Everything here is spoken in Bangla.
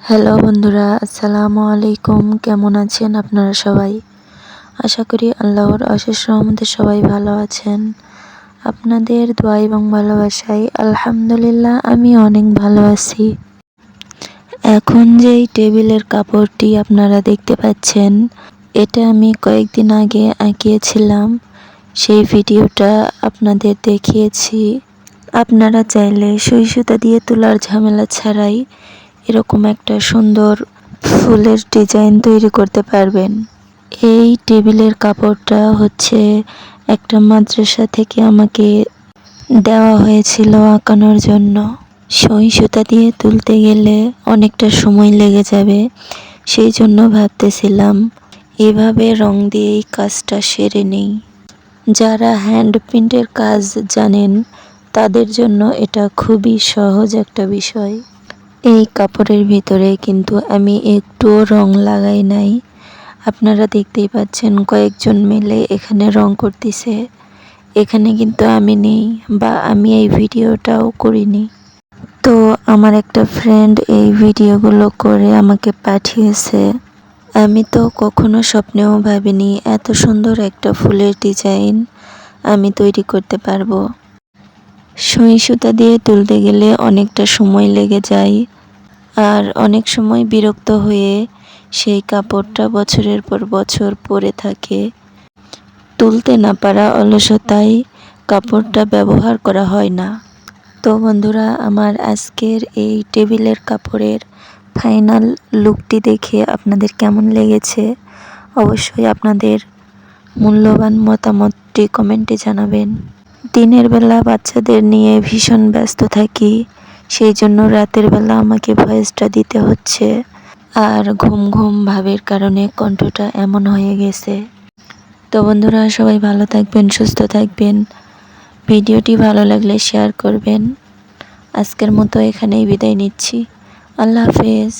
হ্যালো বন্ধুরা, আসসালামু আলাইকুম। কেমন আছেন আপনারা সবাই? আশা করি আল্লাহর অশেষ রহমতে সবাই ভালো আছেন। আপনাদের দোয়া এবং ভালোবাসায় আলহামদুলিল্লাহ আমি অনেক ভালো আছি। এখন যেই টেবিলের কাপড়টি আপনারা দেখতে পাচ্ছেন, এটা আমি কয়েকদিন আগে আঁকিয়েছিলাম। সেই ভিডিওটা আপনাদের দেখিয়েছি। আপনারা চাইলে সুই সুতা দিয়ে তোলার ঝামেলা ছাড়াই এরকম একটা সুন্দর ফুলের ডিজাইন তৈরি করতে পারবেন। এই টেবিলের কাপড়টা হচ্ছে একটা মাদ্রাসা থেকে আমাকে দেওয়া হয়েছিল আঁকানোর জন্য। সুই সুতা দিয়ে তুলতে গেলে অনেকটা সময় লেগে যাবে, সেই জন্য ভাবতেছিলাম এভাবে রং দিয়েই কাজটা সেরে নেই। যারা হ্যান্ড প্রিন্টের কাজ জানেন তাদের জন্য এটা খুবই সহজ একটা বিষয়। এই কাপড়ের ভিতরে কিন্তু আমি একটুও রং লাগাই নাই। আপনারা দেখতেই পাচ্ছেন কয়েকজন মিলে এখানে রং করতেছে। এখানে কিন্তু আমি নেই, বা আমি এই ভিডিওটাও করিনি। তো আমার একটা ফ্রেন্ড এই ভিডিওগুলো করে আমাকে পাঠিয়েছে। আমি তো কখনো স্বপ্নেও ভাবিনি এত সুন্দর একটা ফুলের ডিজাইন আমি তৈরি করতে পারবো। সুই সুতা দিয়ে তুলতে গেলে অনেকটা সময় লেগে যায়, আর অনেক সময় বিরক্ত হয়ে সেই কাপড়টা বছরের পর বছর পরে থাকে। তুলতে না পারা অলসতায় কাপড়টা ব্যবহার করা হয় না। তো বন্ধুরা, আমার আজকের এই টেবিলের কাপড়ের ফাইনাল লুকটি দেখে আপনাদের কেমন লেগেছে অবশ্যই আপনাদের মূল্যবান মতামতটি কমেন্টে জানাবেন। দিনের বেলা বাচ্চাদের নিয়ে ভীষণ ব্যস্ত থাকি, সেই জন্য রাতের বেলা আমাকে ভয়েসটা দিতে হচ্ছে, আর ঘুম ঘুম ভাবের কারণে কণ্ঠটা এমন হয়ে গেছে। তো বন্ধুরা, সবাই ভালো থাকবেন, সুস্থ থাকবেন। ভিডিওটি ভালো লাগলে শেয়ার করবেন। আজকের মতো এখানেই বিদায় নিচ্ছি। আল্লাহ হাফেজ।